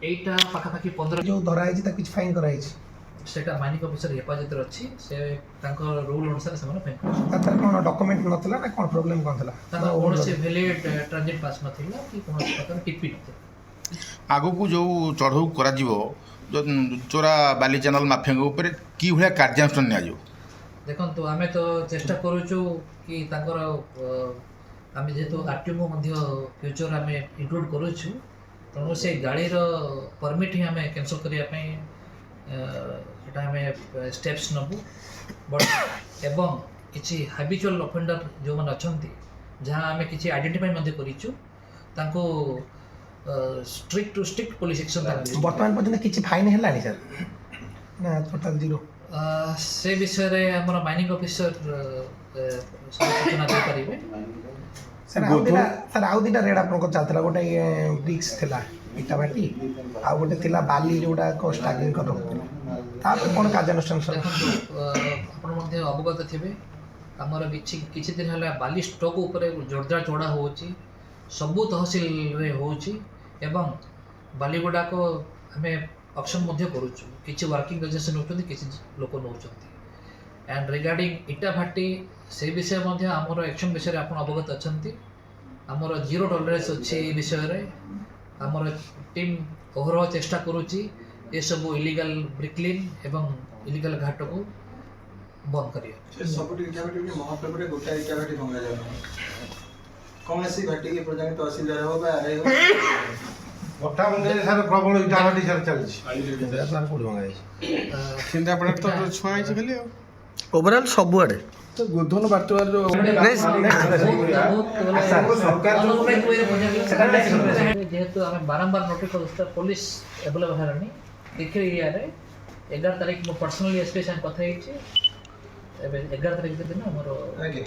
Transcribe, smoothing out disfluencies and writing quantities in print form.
এইটা পাখাপাখি 15 जो धरा है किछ फाइन कराई सेटा माइनिंग ऑफिसर हेफाजत अच्छी से रूल अनुसार से फाइन तार कोन डॉक्यूमेंट नथला ना कोन प्रॉब्लम कोन थला कौन से वैलिड ट्रांजिट पास नथिला कि कोन प्रकार टिपी नथिला आगु को जो चढ़ऊ करा जीवो जो चोरा बाली चैनल माफिया ऊपर की भलिया कार्यानुष्ठान निया जो देखंतु आमे तो चेष्टा करूछु कि तांकर आमे जेतो आरटीओ मध्ये फ्यूचर आमे इंक्लूड करूछु तो से गाड़ी रो परमिट ही आमे कैंसिल करिया पई सेटा आमे स्टेप्स नबु बट एवं किछि हैबिचुअल ऑफेंडर जो मन अछंती जहां आमे किछि आइडेंटिफाई मध्ये करिछु तांको strict to strict police action वर्तमान पर्यंत किछि फाइन हेलानी सर ना टोटल जीरो से विषय रे हमर माइनिंग ऑफिसर सूचना दे परिबे सर आउ दिटा रेड आपन चलतला गोटे ब्रिक्स थिला इटा बाटी आ गोटे थिला बाली जोडा को स्टागिंग कर रखथिला तापर कोन कार्यानुष्ठान सर आपण मध्ये अवगत थिबे हमर किछि दिन हला बाली स्टॉक ऊपर जोरदार चोड़ा होउची सबु तहसील रे होउची एवं बालीगुडा को हमें ऑप्शन मध्ये करूछु किछि वर्किंग रजिस्ट्रेशन होउछन किछि लोक नउछंती एंड रिगार्डिंग इटा भाटी से विषय मध्ये हमर एक्शन विषय रे आपण अवगत अछंती हमर जीरो टॉलरेंस अछि विषय रे हमर टीम ओवरऑल चेष्टा करूची ए सब इलीगल ब्रिकलिन एवं इलीगल घाट को बंद करियो सब इटा भाटी महाप्रभु रे गोटा इटा भाटी भंगा जाय कौन सी घाटी के प्रजांग तहसीलदार हो बा आरए हो गोटा बंदे सर प्रबल इटा भाटी सर चलछि सर कोड मंगाई केन्द्रापड़ा तो छुआ है खाली ओवरऑल सब आडे तो गोधन बाटवार जो जेहेतु आम बारंबार नोटिस कर पुलिस अवेलेबल है देखिए एरिया 11 तारीख मो पर्सनली एसपी साथ कथा 11 तारीख दिन मोर आगे